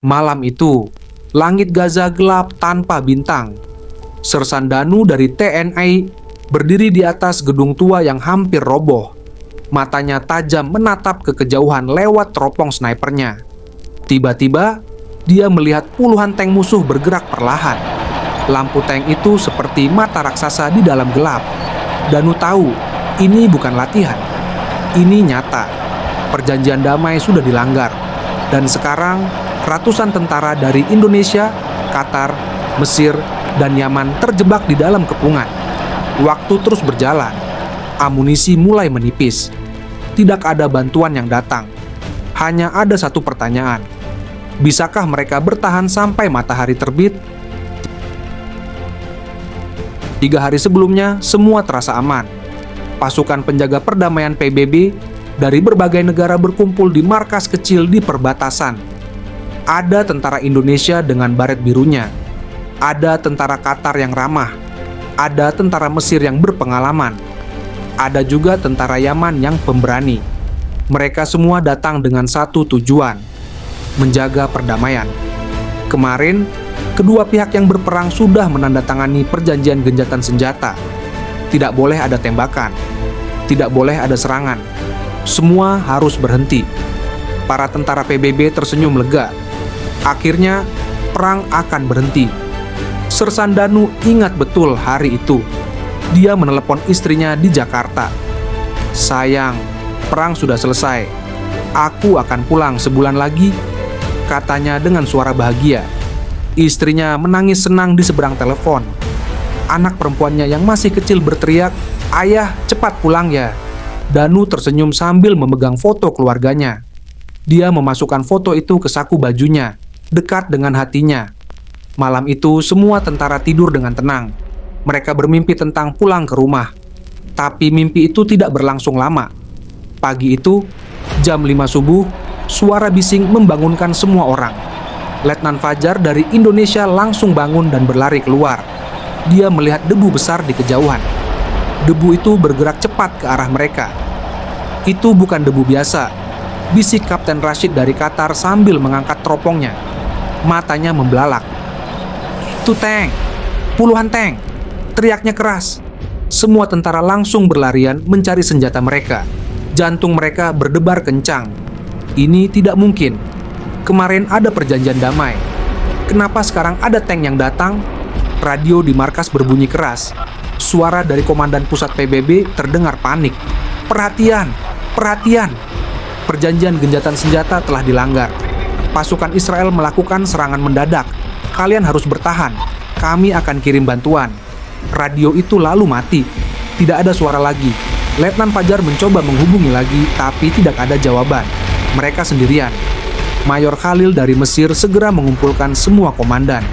Malam itu, langit Gaza gelap tanpa bintang. Sersan Danu dari TNI berdiri di atas gedung tua yang hampir roboh. Matanya tajam menatap ke kejauhan lewat teropong snipernya. Tiba-tiba, dia melihat puluhan tank musuh bergerak perlahan. Lampu tank itu seperti mata raksasa di dalam gelap. Danu tahu, ini bukan latihan. Ini nyata. Perjanjian damai sudah dilanggar. Dan sekarang, ratusan tentara dari Indonesia, Qatar, Mesir, dan Yaman terjebak di dalam kepungan. Waktu terus berjalan. Amunisi mulai menipis. Tidak ada bantuan yang datang. Hanya ada satu pertanyaan. Bisakah mereka bertahan sampai matahari terbit? 3 hari sebelumnya, semua terasa aman. Pasukan penjaga perdamaian PBB dari berbagai negara berkumpul di markas kecil di perbatasan. Ada tentara Indonesia dengan baret birunya. Ada tentara Qatar yang ramah. Ada tentara Mesir yang berpengalaman. Ada juga tentara Yaman yang pemberani. Mereka semua datang dengan satu tujuan: menjaga perdamaian. Kemarin, kedua pihak yang berperang sudah menandatangani perjanjian gencatan senjata. Tidak boleh ada tembakan. Tidak boleh ada serangan. Semua harus berhenti. Para tentara PBB tersenyum lega. Akhirnya, perang akan berhenti. Sersan Danu ingat betul hari itu. Dia menelepon istrinya di Jakarta. "Sayang, perang sudah selesai. Aku akan pulang sebulan lagi," katanya dengan suara bahagia. Istrinya menangis senang di seberang telepon. Anak perempuannya yang masih kecil berteriak, "Ayah, cepat pulang ya." Danu tersenyum sambil memegang foto keluarganya. Dia memasukkan foto itu ke saku bajunya, dekat dengan hatinya. Malam itu, semua tentara tidur dengan tenang. Mereka bermimpi tentang pulang ke rumah. Tapi mimpi itu tidak berlangsung lama. Pagi itu, jam 5 subuh, suara bising membangunkan semua orang. Letnan Fajar dari Indonesia langsung bangun dan berlari keluar. Dia melihat debu besar di kejauhan. Debu itu bergerak cepat ke arah mereka. "Itu bukan debu biasa," bisik Kapten Rashid dari Qatar sambil mengangkat teropongnya. Matanya membelalak. "Itu tank! Puluhan tank!" teriaknya keras. Semua tentara langsung berlarian mencari senjata mereka. Jantung mereka berdebar kencang. Ini tidak mungkin. Kemarin ada perjanjian damai. Kenapa sekarang ada tank yang datang? Radio di markas berbunyi keras. Suara dari komandan pusat PBB terdengar panik. "Perhatian! Perhatian! Perjanjian gencatan senjata telah dilanggar. Pasukan Israel melakukan serangan mendadak. Kalian harus bertahan. Kami akan kirim bantuan." Radio itu lalu mati. Tidak ada suara lagi. Letnan Fajar mencoba menghubungi lagi, tapi tidak ada jawaban. Mereka sendirian. Mayor Khalil dari Mesir segera mengumpulkan semua komandan.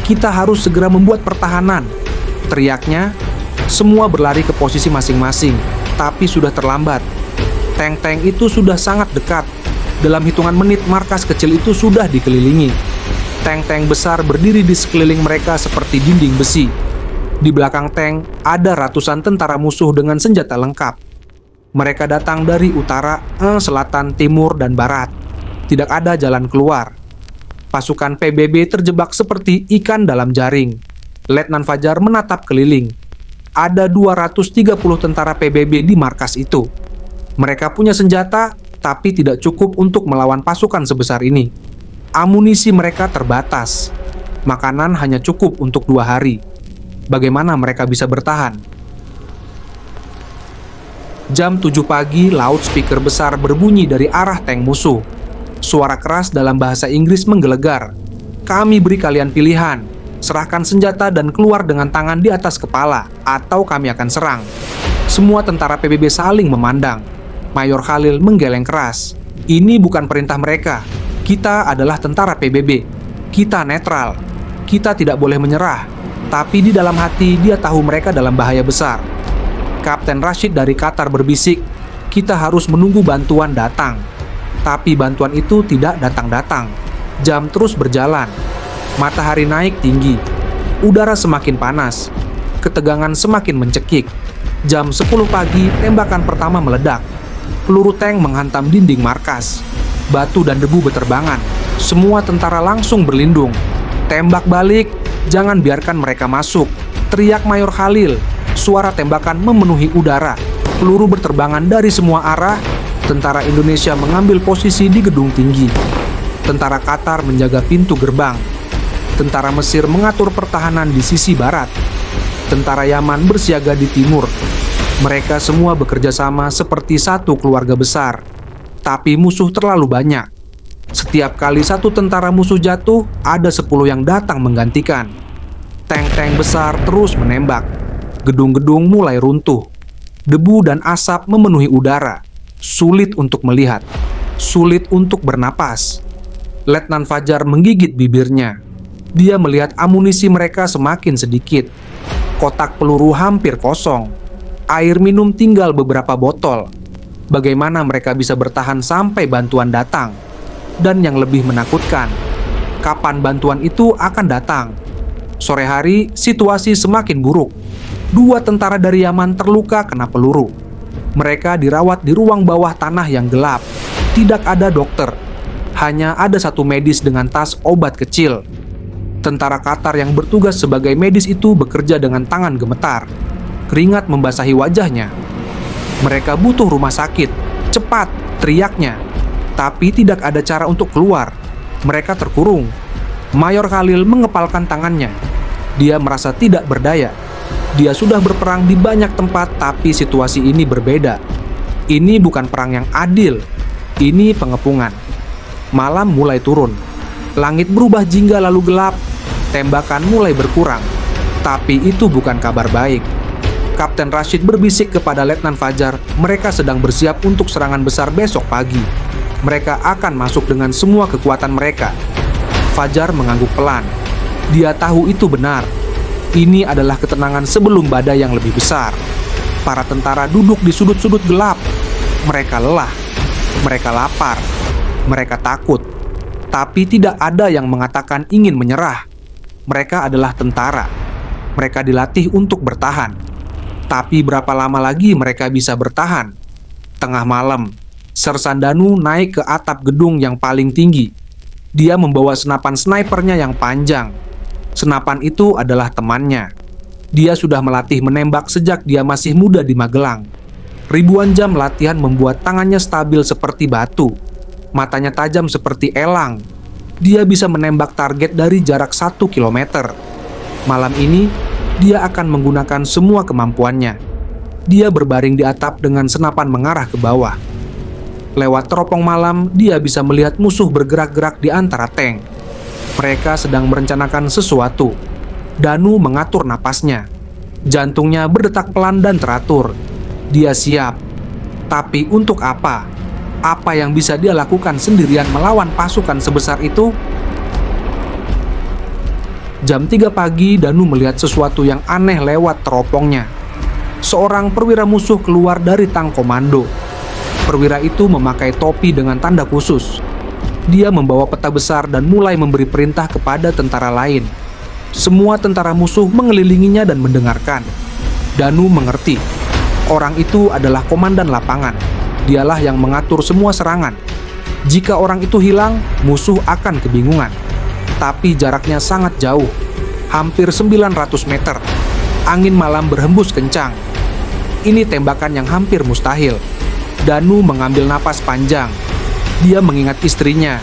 "Kita harus segera membuat pertahanan," teriaknya. Semua berlari ke posisi masing-masing, tapi sudah terlambat. Tank-tank itu sudah sangat dekat. Dalam hitungan menit, markas kecil itu sudah dikelilingi. Tank-tank besar berdiri di sekeliling mereka seperti dinding besi. Di belakang tank, ada ratusan tentara musuh dengan senjata lengkap. Mereka datang dari utara, selatan, timur, dan barat. Tidak ada jalan keluar. Pasukan PBB terjebak seperti ikan dalam jaring. Letnan Fajar menatap keliling. Ada 230 tentara PBB di markas itu. Mereka punya senjata, tapi tidak cukup untuk melawan pasukan sebesar ini. Amunisi mereka terbatas. Makanan hanya cukup untuk 2 hari. Bagaimana mereka bisa bertahan? Jam 7 pagi, loudspeaker besar berbunyi dari arah tank musuh. Suara keras dalam bahasa Inggris menggelegar. "Kami beri kalian pilihan. Serahkan senjata dan keluar dengan tangan di atas kepala, atau kami akan serang." Semua tentara PBB saling memandang. Mayor Khalil menggeleng keras. "Ini bukan perintah mereka. Kita adalah tentara PBB. Kita netral. Kita tidak boleh menyerah." Tapi di dalam hati dia tahu mereka dalam bahaya besar. Kapten Rashid dari Qatar berbisik, "Kita harus menunggu bantuan datang." Tapi bantuan itu tidak datang-datang. Jam terus berjalan. Matahari naik tinggi. Udara semakin panas. Ketegangan semakin mencekik. Jam 10 pagi, tembakan pertama meledak. Peluru tank menghantam dinding markas. Batu dan debu beterbangan. Semua tentara langsung berlindung. "Tembak balik, jangan biarkan mereka masuk," teriak Mayor Khalil. Suara tembakan memenuhi udara. Peluru berterbangan dari semua arah. Tentara Indonesia mengambil posisi di gedung tinggi. Tentara Qatar menjaga pintu gerbang. Tentara Mesir mengatur pertahanan di sisi barat. Tentara Yaman bersiaga di timur. Mereka semua bekerja sama seperti satu keluarga besar. Tapi musuh terlalu banyak. Setiap kali satu tentara musuh jatuh, ada 10 yang datang menggantikan. Tank-tank besar terus menembak. Gedung-gedung mulai runtuh. Debu dan asap memenuhi udara. Sulit untuk melihat. Sulit untuk bernapas. Letnan Fajar menggigit bibirnya. Dia melihat amunisi mereka semakin sedikit. Kotak peluru hampir kosong. Air minum tinggal beberapa botol. Bagaimana mereka bisa bertahan sampai bantuan datang? Dan yang lebih menakutkan, kapan bantuan itu akan datang? Sore hari, situasi semakin buruk. 2 tentara dari Yaman terluka kena peluru. Mereka dirawat di ruang bawah tanah yang gelap. Tidak ada dokter. Hanya ada 1 medis dengan tas obat kecil. Tentara Qatar yang bertugas sebagai medis itu bekerja dengan tangan gemetar. Keringat membasahi wajahnya. "Mereka butuh rumah sakit. Cepat!" teriaknya. Tapi tidak ada cara untuk keluar. Mereka terkurung. Mayor Khalil mengepalkan tangannya. Dia merasa tidak berdaya. Dia sudah berperang di banyak tempat, tapi situasi ini berbeda. Ini bukan perang yang adil. Ini pengepungan. Malam mulai turun. Langit berubah jingga lalu gelap. Tembakan mulai berkurang. Tapi itu bukan kabar baik. Kapten Rashid berbisik kepada Letnan Fajar, mereka sedang bersiap untuk serangan besar besok pagi. Mereka akan masuk dengan semua kekuatan mereka. Fajar mengangguk pelan. Dia tahu itu benar. Ini adalah ketenangan sebelum badai yang lebih besar. Para tentara duduk di sudut-sudut gelap. Mereka lelah. Mereka lapar. Mereka takut. Tapi tidak ada yang mengatakan ingin menyerah. Mereka adalah tentara. Mereka dilatih untuk bertahan. Tapi berapa lama lagi mereka bisa bertahan? Tengah malam, Sersan Danu naik ke atap gedung yang paling tinggi. Dia membawa senapan snipernya yang panjang. Senapan itu adalah temannya. Dia sudah melatih menembak sejak dia masih muda di Magelang. Ribuan jam latihan membuat tangannya stabil seperti batu. Matanya tajam seperti elang. Dia bisa menembak target dari jarak 1 kilometer. Malam ini, dia akan menggunakan semua kemampuannya. Dia berbaring di atap dengan senapan mengarah ke bawah. Lewat teropong malam, dia bisa melihat musuh bergerak-gerak di antara tank. Mereka sedang merencanakan sesuatu. Danu mengatur napasnya. Jantungnya berdetak pelan dan teratur. Dia siap. Tapi untuk apa? Apa yang bisa dia lakukan sendirian melawan pasukan sebesar itu? Jam 3 pagi, Danu melihat sesuatu yang aneh lewat teropongnya. Seorang perwira musuh keluar dari tang komando. Perwira itu memakai topi dengan tanda khusus. Dia membawa peta besar dan mulai memberi perintah kepada tentara lain. Semua tentara musuh mengelilinginya dan mendengarkan. Danu mengerti. Orang itu adalah komandan lapangan. Dialah yang mengatur semua serangan. Jika orang itu hilang, musuh akan kebingungan. Tapi jaraknya sangat jauh. Hampir 900 meter. Angin malam berhembus kencang. Ini tembakan yang hampir mustahil. Danu mengambil napas panjang. Dia mengingat istrinya.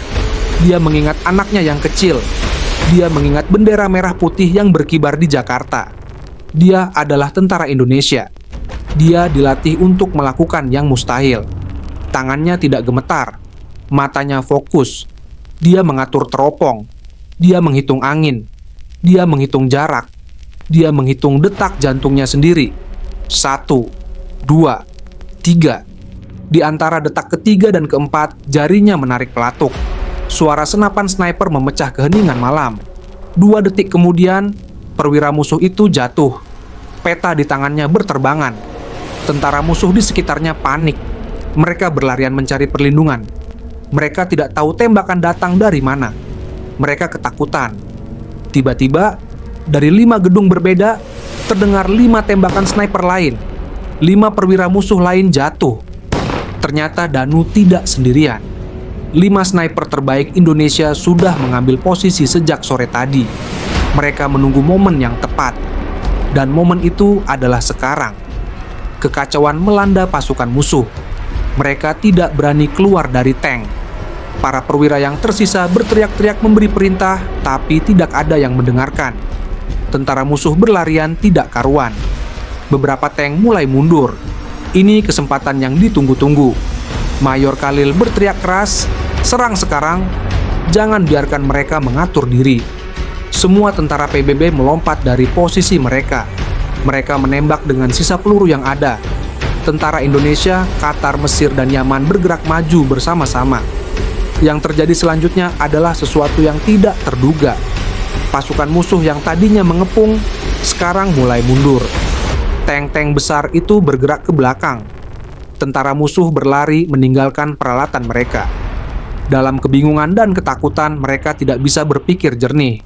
Dia mengingat anaknya yang kecil. Dia mengingat bendera merah putih yang berkibar di Jakarta. Dia adalah tentara Indonesia. Dia dilatih untuk melakukan yang mustahil. Tangannya tidak gemetar. Matanya fokus. Dia mengatur teropong. Dia menghitung angin. Dia menghitung jarak. Dia menghitung detak jantungnya sendiri. 1, 2, 3. Di antara detak ketiga dan keempat, jarinya menarik pelatuk. Suara senapan sniper memecah keheningan malam. 2 detik kemudian, perwira musuh itu jatuh. Peta di tangannya berterbangan. Tentara musuh di sekitarnya panik. Mereka berlarian mencari perlindungan. Mereka tidak tahu tembakan datang dari mana. Mereka ketakutan. Tiba-tiba, dari 5 gedung berbeda, terdengar 5 tembakan sniper lain. 5 perwira musuh lain jatuh. Ternyata Danu tidak sendirian. 5 sniper terbaik Indonesia sudah mengambil posisi sejak sore tadi. Mereka menunggu momen yang tepat. Dan momen itu adalah sekarang. Kekacauan melanda pasukan musuh. Mereka tidak berani keluar dari tank. Para perwira yang tersisa berteriak-teriak memberi perintah, tapi tidak ada yang mendengarkan. Tentara musuh berlarian tidak karuan. Beberapa tank mulai mundur. Ini kesempatan yang ditunggu-tunggu. Mayor Khalil berteriak keras, "Serang sekarang! Jangan biarkan mereka mengatur diri." Semua tentara PBB melompat dari posisi mereka. Mereka menembak dengan sisa peluru yang ada. Tentara Indonesia, Qatar, Mesir, dan Yaman bergerak maju bersama-sama. Yang terjadi selanjutnya adalah sesuatu yang tidak terduga. Pasukan musuh yang tadinya mengepung, sekarang mulai mundur. Tank-tank besar itu bergerak ke belakang. Tentara musuh berlari meninggalkan peralatan mereka. Dalam kebingungan dan ketakutan, mereka tidak bisa berpikir jernih.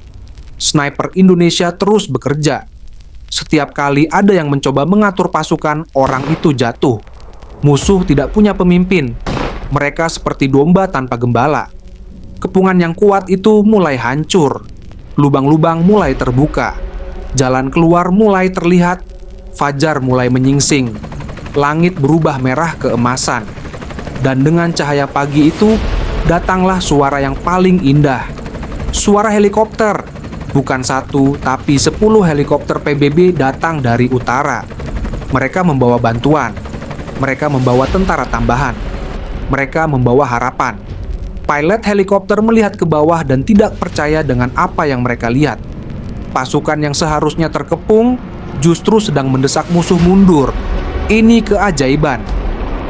Sniper Indonesia terus bekerja. Setiap kali ada yang mencoba mengatur pasukan, orang itu jatuh. Musuh tidak punya pemimpin. Mereka seperti domba tanpa gembala. Kepungan yang kuat itu mulai hancur. Lubang-lubang mulai terbuka. Jalan keluar mulai terlihat. Fajar mulai menyingsing. Langit berubah merah keemasan. Dan dengan cahaya pagi itu, datanglah suara yang paling indah. Suara helikopter. Bukan 1, tapi 10 helikopter PBB datang dari utara. Mereka membawa bantuan. Mereka membawa tentara tambahan. Mereka membawa harapan. Pilot helikopter melihat ke bawah dan tidak percaya dengan apa yang mereka lihat. Pasukan yang seharusnya terkepung justru sedang mendesak musuh mundur. Ini keajaiban.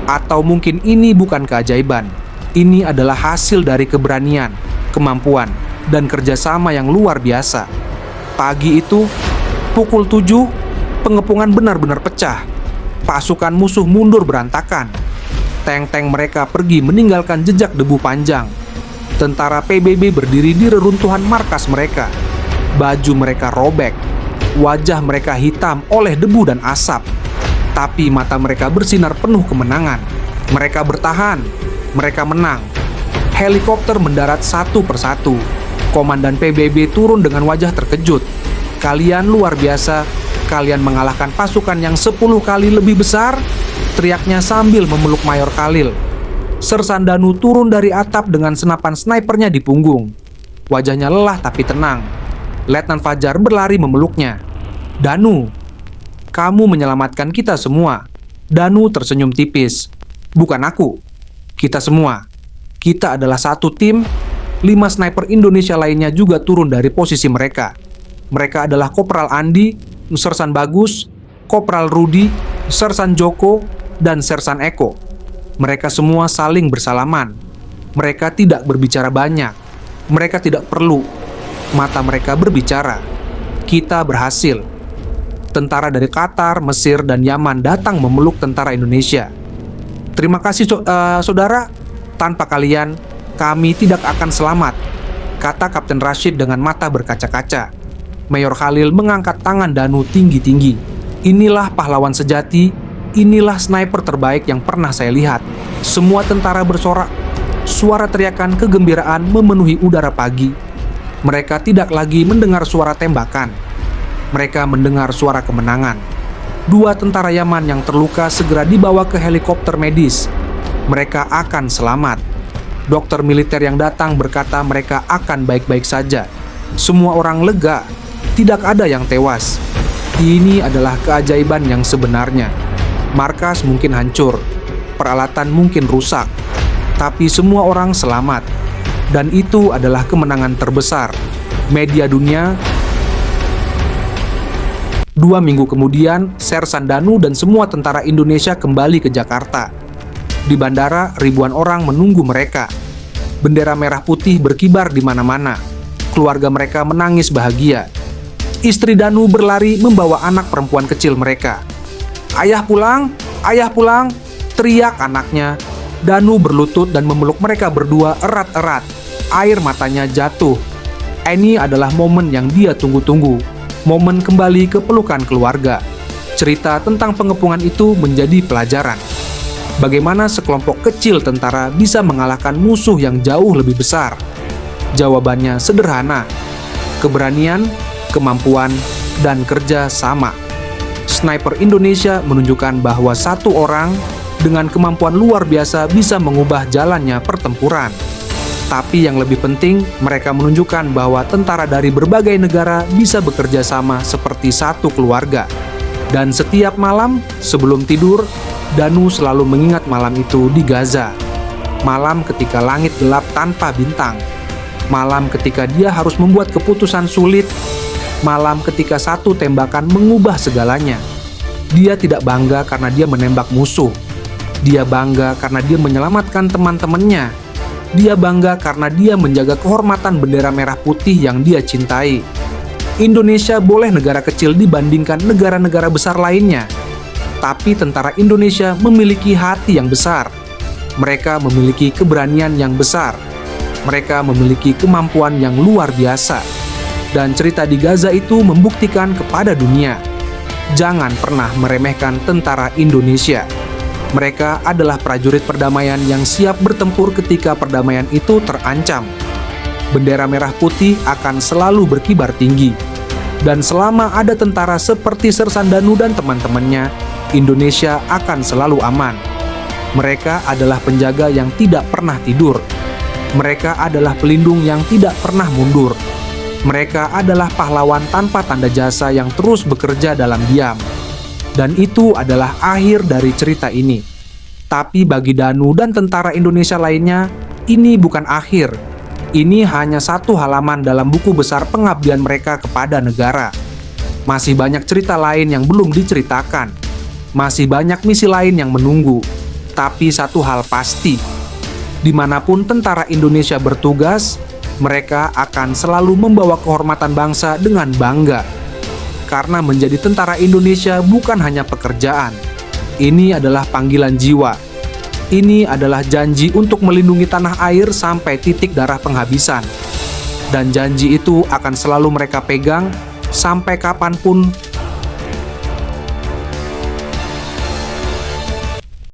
Atau mungkin ini bukan keajaiban. Ini adalah hasil dari keberanian, kemampuan, dan kerjasama yang luar biasa. Pagi itu, pukul 7, pengepungan benar-benar pecah. Pasukan musuh mundur berantakan. Tank-tank mereka pergi meninggalkan jejak debu panjang. Tentara PBB berdiri di reruntuhan markas mereka. Baju mereka robek. Wajah mereka hitam oleh debu dan asap. Tapi mata mereka bersinar penuh kemenangan. Mereka bertahan. Mereka menang. Helikopter mendarat satu persatu. Komandan PBB turun dengan wajah terkejut. "Kalian luar biasa. Kalian mengalahkan pasukan yang 10 kali lebih besar," teriaknya sambil memeluk Mayor Khalil. Sersan Danu turun dari atap dengan senapan snipernya di punggung. Wajahnya lelah tapi tenang. Letnan Fajar berlari memeluknya. "Danu, kamu menyelamatkan kita semua." Danu tersenyum tipis. "Bukan aku. Kita semua. Kita adalah satu tim." 5 sniper Indonesia lainnya juga turun dari posisi mereka. Mereka adalah Kopral Andi, Sersan Bagus, Kopral Rudi, Sersan Joko, dan Sersan Eko. Mereka semua saling bersalaman. Mereka tidak berbicara banyak. Mereka tidak perlu. Mata mereka berbicara. Kita berhasil. Tentara dari Qatar, Mesir, dan Yaman datang memeluk tentara Indonesia. "Terima kasih saudara. Tanpa kalian, kami tidak akan selamat," kata Kapten Rashid dengan mata berkaca-kaca. Mayor Khalil mengangkat tangan Danu tinggi-tinggi. "Inilah pahlawan sejati. Inilah sniper terbaik yang pernah saya lihat." Semua tentara bersorak. Suara teriakan kegembiraan memenuhi udara pagi. Mereka tidak lagi mendengar suara tembakan. Mereka mendengar suara kemenangan. 2 tentara Yaman yang terluka segera dibawa ke helikopter medis. Mereka akan selamat. Dokter militer yang datang berkata mereka akan baik-baik saja. Semua orang lega. Tidak ada yang tewas. Ini adalah keajaiban yang sebenarnya. Markas mungkin hancur, peralatan mungkin rusak, tapi semua orang selamat. Dan itu adalah kemenangan terbesar. Media dunia. 2 minggu kemudian, Sersan Danu dan semua tentara Indonesia kembali ke Jakarta. Di bandara, ribuan orang menunggu mereka. Bendera merah putih berkibar di mana-mana. Keluarga mereka menangis bahagia. Istri Danu berlari membawa anak perempuan kecil mereka. "Ayah pulang! Ayah pulang!" teriak anaknya. Danu berlutut dan memeluk mereka berdua erat-erat. Air matanya jatuh. Ini adalah momen yang dia tunggu-tunggu. Momen kembali ke pelukan keluarga. Cerita tentang pengepungan itu menjadi pelajaran. Bagaimana sekelompok kecil tentara bisa mengalahkan musuh yang jauh lebih besar? Jawabannya sederhana: keberanian, kemampuan, dan kerja sama. Sniper Indonesia menunjukkan bahwa satu orang dengan kemampuan luar biasa bisa mengubah jalannya pertempuran. Tapi yang lebih penting, mereka menunjukkan bahwa tentara dari berbagai negara bisa bekerja sama seperti satu keluarga. Dan setiap malam sebelum tidur, Danu selalu mengingat malam itu di Gaza. Malam ketika langit gelap tanpa bintang. Malam ketika dia harus membuat keputusan sulit. Malam ketika satu tembakan mengubah segalanya. Dia tidak bangga karena dia menembak musuh. Dia bangga karena dia menyelamatkan teman-temannya. Dia bangga karena dia menjaga kehormatan bendera merah putih yang dia cintai. Indonesia boleh negara kecil dibandingkan negara-negara besar lainnya, tapi tentara Indonesia memiliki hati yang besar. Mereka memiliki keberanian yang besar. Mereka memiliki kemampuan yang luar biasa. Dan cerita di Gaza itu membuktikan kepada dunia, jangan pernah meremehkan tentara Indonesia. Mereka adalah prajurit perdamaian yang siap bertempur ketika perdamaian itu terancam. Bendera merah putih akan selalu berkibar tinggi. Dan selama ada tentara seperti Sersan Danu dan teman-temannya, Indonesia akan selalu aman. Mereka adalah penjaga yang tidak pernah tidur. Mereka adalah pelindung yang tidak pernah mundur. Mereka adalah pahlawan tanpa tanda jasa yang terus bekerja dalam diam. Dan itu adalah akhir dari cerita ini. Tapi bagi Danu dan tentara Indonesia lainnya, ini bukan akhir. Ini hanya satu halaman dalam buku besar pengabdian mereka kepada negara. Masih banyak cerita lain yang belum diceritakan. Masih banyak misi lain yang menunggu. Tapi satu hal pasti, dimanapun tentara Indonesia bertugas, mereka akan selalu membawa kehormatan bangsa dengan bangga. Karena menjadi tentara Indonesia bukan hanya pekerjaan. Ini adalah panggilan jiwa. Ini adalah janji untuk melindungi tanah air sampai titik darah penghabisan. Dan janji itu akan selalu mereka pegang sampai kapanpun